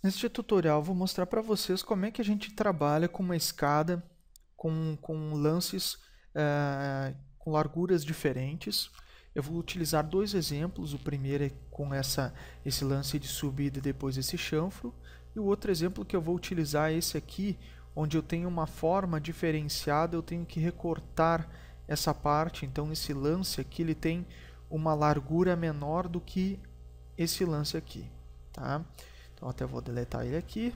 Neste tutorial, eu vou mostrar para vocês como é que a gente trabalha com uma escada com lances com larguras diferentes. Eu vou utilizar dois exemplos. O primeiro é com esse lance de subida e depois esse chanfro. E o outro exemplo que eu vou utilizar é esse aqui, onde eu tenho uma forma diferenciada, eu tenho que recortar essa parte. Então esse lance aqui ele tem uma largura menor do que esse lance aqui, tá? Então até vou deletar ele aqui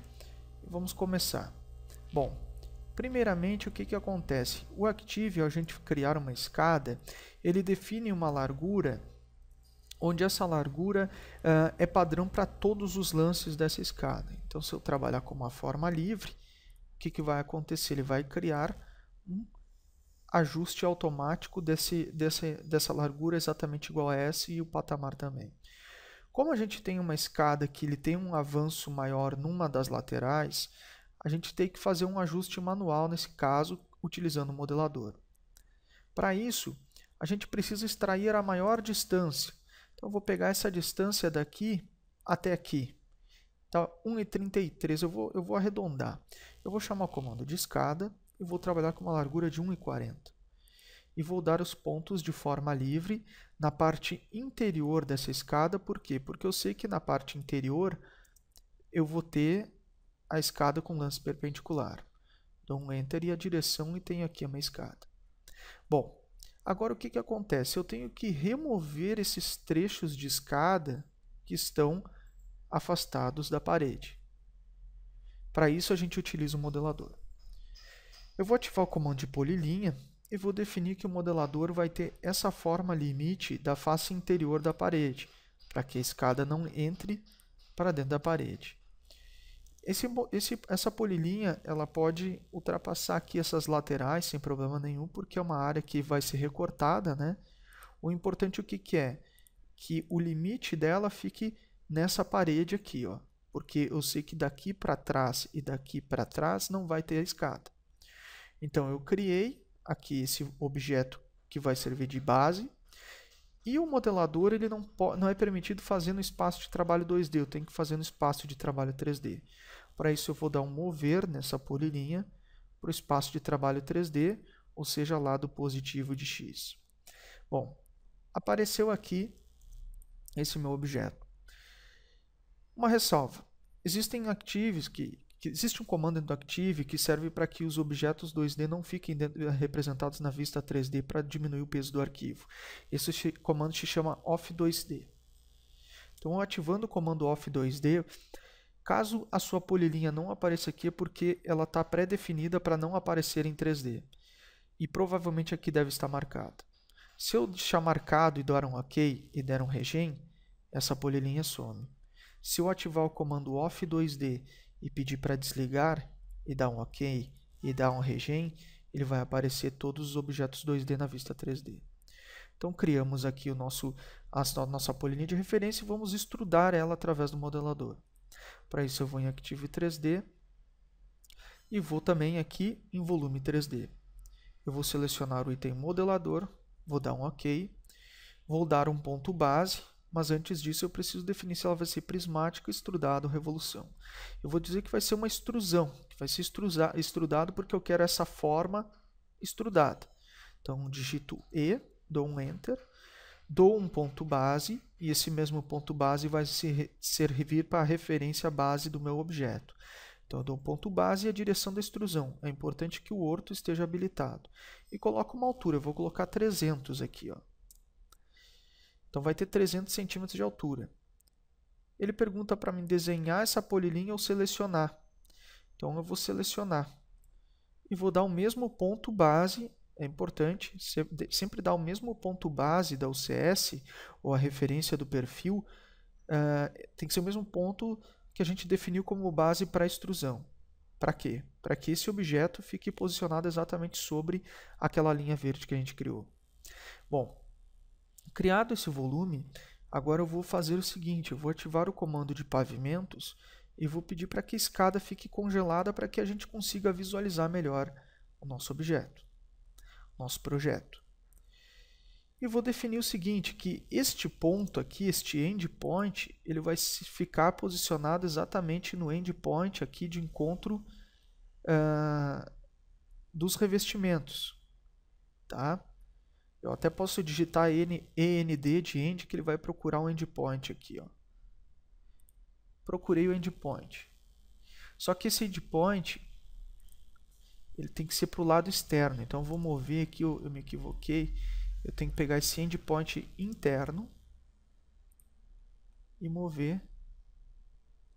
e vamos começar. Bom, primeiramente o que acontece? O Active, ao gente criar uma escada, ele define uma largura onde essa largura é padrão para todos os lances dessa escada. Então se eu trabalhar com uma forma livre, o que vai acontecer? Ele vai criar um ajuste automático dessa largura exatamente igual a essa e o patamar também. Como a gente tem uma escada que ele tem um avanço maior numa das laterais, a gente tem que fazer um ajuste manual nesse caso, utilizando o modelador. Para isso, a gente precisa extrair a maior distância. Então, eu vou pegar essa distância daqui até aqui. Tá, 1,33, eu vou arredondar. Eu vou chamar o comando de escada e vou trabalhar com uma largura de 1,40. E vou dar os pontos de forma livre na parte interior dessa escada. Por quê? Porque eu sei que na parte interior eu vou ter a escada com lance perpendicular. Dou um Enter e a direção e tenho aqui uma escada. Bom, agora o que acontece? Eu tenho que remover esses trechos de escada que estão afastados da parede. Para isso a gente utiliza o modelador. Eu vou ativar o comando de polilinha e vou definir que o modelador vai ter essa forma limite da face interior da parede, para que a escada não entre para dentro da parede. Essa polilinha ela pode ultrapassar aqui essas laterais sem problema nenhum, porque é uma área que vai ser recortada, né? O importante o que é? Que o limite dela fique nessa parede aqui, ó, porque eu sei que daqui para trás e daqui para trás não vai ter a escada. Então eu criei aqui esse objeto que vai servir de base, e o modelador ele não é permitido fazer no espaço de trabalho 2D, eu tenho que fazer no espaço de trabalho 3D. Para isso eu vou dar um mover nessa polilinha para o espaço de trabalho 3D, ou seja, lado positivo de X. Bom, apareceu aqui esse meu objeto. Uma ressalva, existem Actives existe um comando dentro do Active que serve para que os objetos 2D não fiquem representados na vista 3D para diminuir o peso do arquivo. Esse comando se chama off2D. Então, ativando o comando off2D, caso a sua polilinha não apareça aqui é porque ela está pré-definida para não aparecer em 3D. E provavelmente aqui deve estar marcada. Se eu deixar marcado e dar um OK e der um regen, essa polilinha some. Se eu ativar o comando off2D e pedir para desligar e dar um OK e dar um regen, ele vai aparecer todos os objetos 2D na vista 3D. Então criamos aqui a nossa polilinha de referência e vamos extrudar ela através do modelador. Para isso eu vou em Active 3D e vou também aqui em Volume 3D. Eu vou selecionar o item modelador, vou dar um OK, vou dar um ponto base, mas antes disso eu preciso definir se ela vai ser prismática, extrudado ou revolução. Eu vou dizer que vai ser uma extrusão, que vai ser extrudado porque eu quero essa forma extrudada. Então digito E, dou um Enter, dou um ponto base e esse mesmo ponto base vai servir para a referência base do meu objeto. Então eu dou um ponto base e a direção da extrusão. É importante que o orto esteja habilitado. E coloco uma altura, eu vou colocar 300 aqui, ó. Então vai ter 300 centímetros de altura. Ele pergunta para mim desenhar essa polilinha ou selecionar. Então eu vou selecionar. E vou dar o mesmo ponto base, é importante, sempre dar o mesmo ponto base da UCS, ou a referência do perfil, tem que ser o mesmo ponto que a gente definiu como base para a extrusão. Para quê? Para que esse objeto fique posicionado exatamente sobre aquela linha verde que a gente criou. Bom, criado esse volume, agora eu vou fazer o seguinte, eu vou ativar o comando de pavimentos e vou pedir para que a escada fique congelada para que a gente consiga visualizar melhor o nosso objeto, nosso projeto. E vou definir o seguinte, que este ponto aqui, este endpoint, ele vai ficar posicionado exatamente no endpoint aqui de encontro dos revestimentos. Tá? Eu até posso digitar END de end, que ele vai procurar um endpoint aqui. Ó. Procurei o endpoint. Só que esse endpoint ele tem que ser para o lado externo. Então, eu vou mover aqui, eu me equivoquei. Eu tenho que pegar esse endpoint interno e mover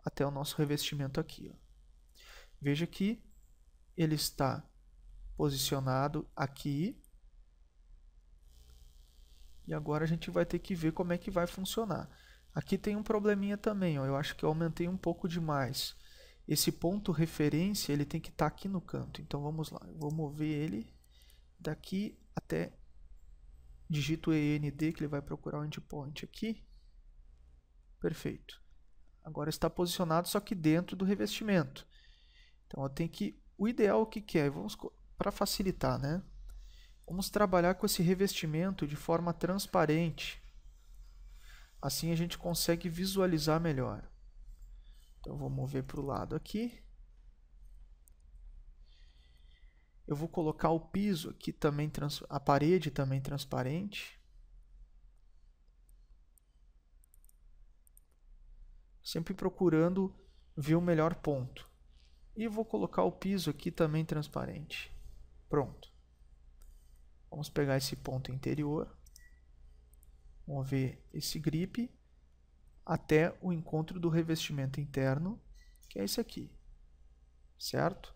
até o nosso revestimento aqui. Ó. Veja que ele está posicionado aqui. E agora a gente vai ter que ver como é que vai funcionar. Aqui tem um probleminha também. Ó. Eu acho que eu aumentei um pouco demais. Esse ponto referência ele tem que estar aqui no canto. Então vamos lá. Eu vou mover ele daqui até... Digito END, que ele vai procurar o endpoint aqui. Perfeito. Agora está posicionado, só que dentro do revestimento. Então, eu tenho que... O ideal, o que é? Vamos, para facilitar, né? Vamos trabalhar com esse revestimento de forma transparente. Assim, a gente consegue visualizar melhor. Então, eu vou mover para o lado aqui. Eu vou colocar o piso aqui também, a parede também transparente. Sempre procurando ver o melhor ponto. E vou colocar o piso aqui também transparente. Pronto. Vamos pegar esse ponto interior. Mover esse grip até o encontro do revestimento interno, que é esse aqui. Certo?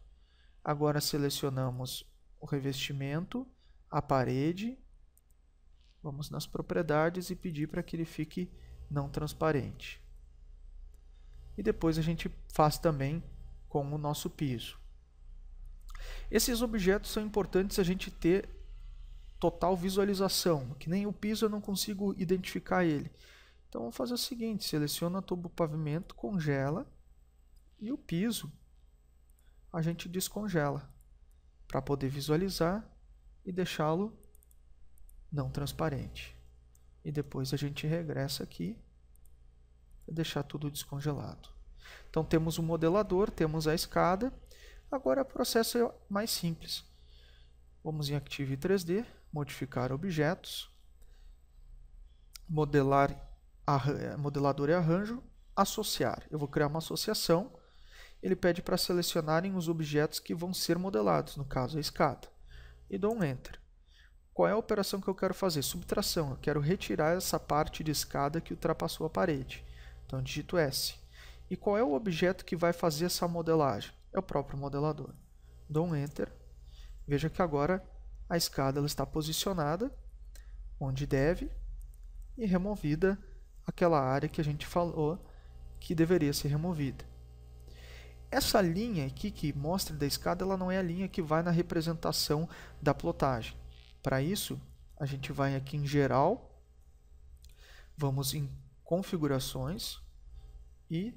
Agora selecionamos o revestimento, a parede, vamos nas propriedades e pedir para que ele fique não transparente. E depois a gente faz também com o nosso piso. Esses objetos são importantes a gente ter total visualização, que nem o piso eu não consigo identificar ele. Então vamos fazer o seguinte, seleciona todo o pavimento, congela e o piso a gente descongela para poder visualizar e deixá-lo não transparente. E depois a gente regressa aqui e deixar tudo descongelado. Então temos o modelador, temos a escada. Agora o processo é mais simples. Vamos em Active 3D, modificar objetos, modelador e arranjo, associar. Eu vou criar uma associação. Ele pede para selecionarem os objetos que vão ser modelados, no caso a escada. E dou um Enter. Qual é a operação que eu quero fazer? Subtração. Eu quero retirar essa parte de escada que ultrapassou a parede. Então digito S. E qual é o objeto que vai fazer essa modelagem? É o próprio modelador. Dou um Enter. Veja que agora a escada ela está posicionada onde deve e removida aquela área que a gente falou que deveria ser removida. Essa linha aqui que mostra da escada, ela não é a linha que vai na representação da plotagem. Para isso, a gente vai aqui em Geral, vamos em Configurações e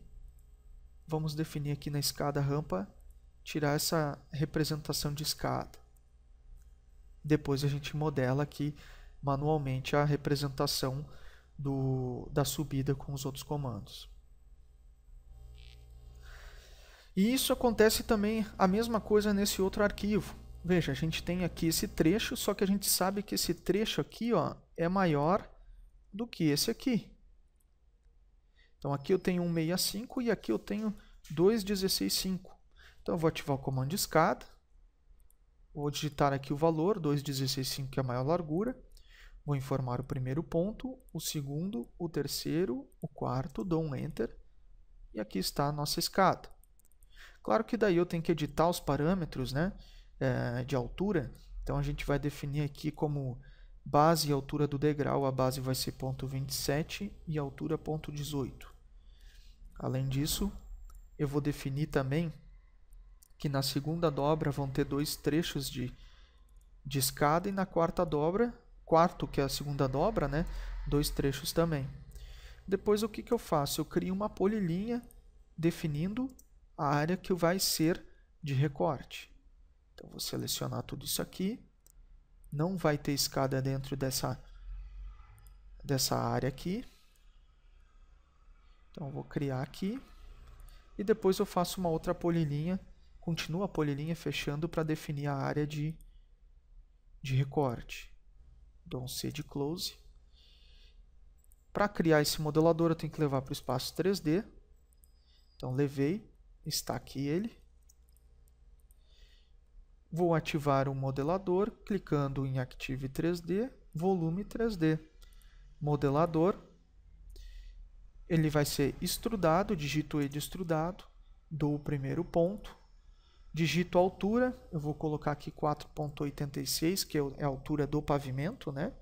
vamos definir aqui na escada rampa, tirar essa representação de escada. Depois a gente modela aqui manualmente a representação da subida com os outros comandos. E isso acontece também a mesma coisa nesse outro arquivo. Veja, a gente tem aqui esse trecho, só que a gente sabe que esse trecho aqui ó, é maior do que esse aqui. Então aqui eu tenho 165 e aqui eu tenho 216.5. Então eu vou ativar o comando de escada. Vou digitar aqui o valor, 216.5 que é a maior largura. Vou informar o primeiro ponto, o segundo, o terceiro, o quarto, dou um Enter. E aqui está a nossa escada. Claro que daí eu tenho que editar os parâmetros, né, de altura. Então a gente vai definir aqui como base e altura do degrau. A base vai ser 0,27 e a altura 0,18. Além disso, eu vou definir também que na segunda dobra vão ter dois trechos de escada e na quarta dobra, quarto que é a segunda dobra, né, dois trechos também. Depois o que eu faço? Eu crio uma polilinha definindo a área que vai ser de recorte. Então vou selecionar tudo isso aqui. Não vai ter escada dentro dessa dessa área aqui. Então eu vou criar aqui. E depois eu faço uma outra polilinha, continuo a polilinha fechando para definir a área de recorte. Dou um C de close. Para criar esse modelador eu tenho que levar para o espaço 3D. Então levei, está aqui ele. Vou ativar o modelador, clicando em Active 3D, Volume 3D. Modelador. Ele vai ser extrudado, digito E de extrudado, dou o primeiro ponto, digito a altura, eu vou colocar aqui 4,86, que é a altura do pavimento, né?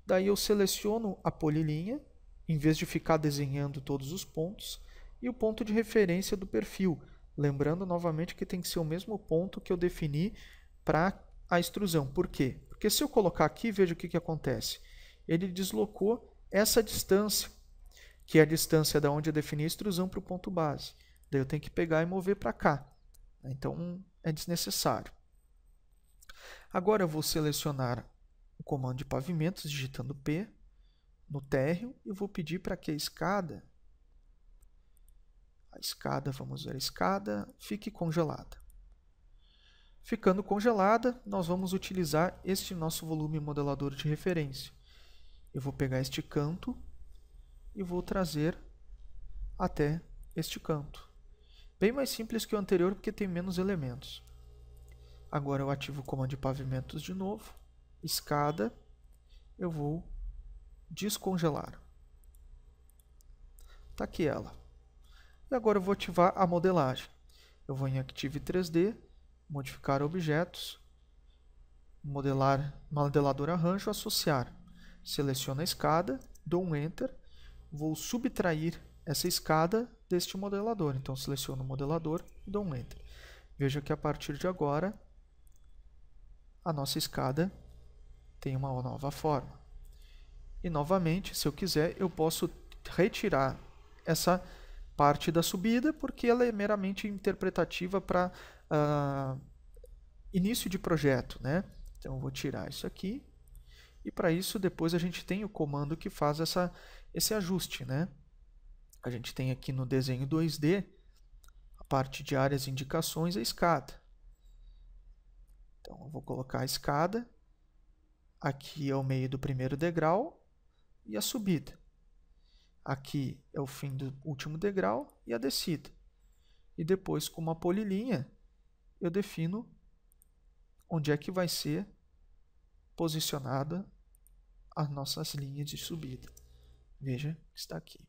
Daí eu seleciono a polilinha, em vez de ficar desenhando todos os pontos, e o ponto de referência do perfil. Lembrando novamente que tem que ser o mesmo ponto que eu defini para a extrusão. Por quê? Porque se eu colocar aqui, veja o que acontece. Ele deslocou essa distância, que é a distância da onde eu defini a extrusão para o ponto base. Daí eu tenho que pegar e mover para cá. Então é desnecessário. Agora eu vou selecionar o comando de pavimentos, digitando P no térreo, e vou pedir para que a escada, vamos ver a escada, fique congelada. Ficando congelada, nós vamos utilizar este nosso volume modelador de referência. Eu vou pegar este canto e vou trazer até este canto. Bem mais simples que o anterior, porque tem menos elementos. Agora eu ativo o comando de pavimentos de novo. Escada, eu vou descongelar. Está aqui ela. E agora eu vou ativar a modelagem. Eu vou em Active 3D, modificar objetos, modelador arranjo, associar. Seleciono a escada, dou um Enter, vou subtrair essa escada deste modelador. Então seleciono o modelador e dou um Enter. Veja que a partir de agora a nossa escada tem uma nova forma. E novamente, se eu quiser, eu posso retirar essa parte da subida, porque ela é meramente interpretativa para início de projeto, né? Então eu vou tirar isso aqui. E para isso, depois a gente tem o comando que faz esse ajuste, né? A gente tem aqui no desenho 2D, a parte de áreas e indicações, a escada. Então, eu vou colocar a escada. Aqui é o meio do primeiro degrau e a subida. Aqui é o fim do último degrau e a descida. E depois, com uma polilinha, eu defino onde é que vai ser posicionada as nossas linhas de subida. Veja que está aqui.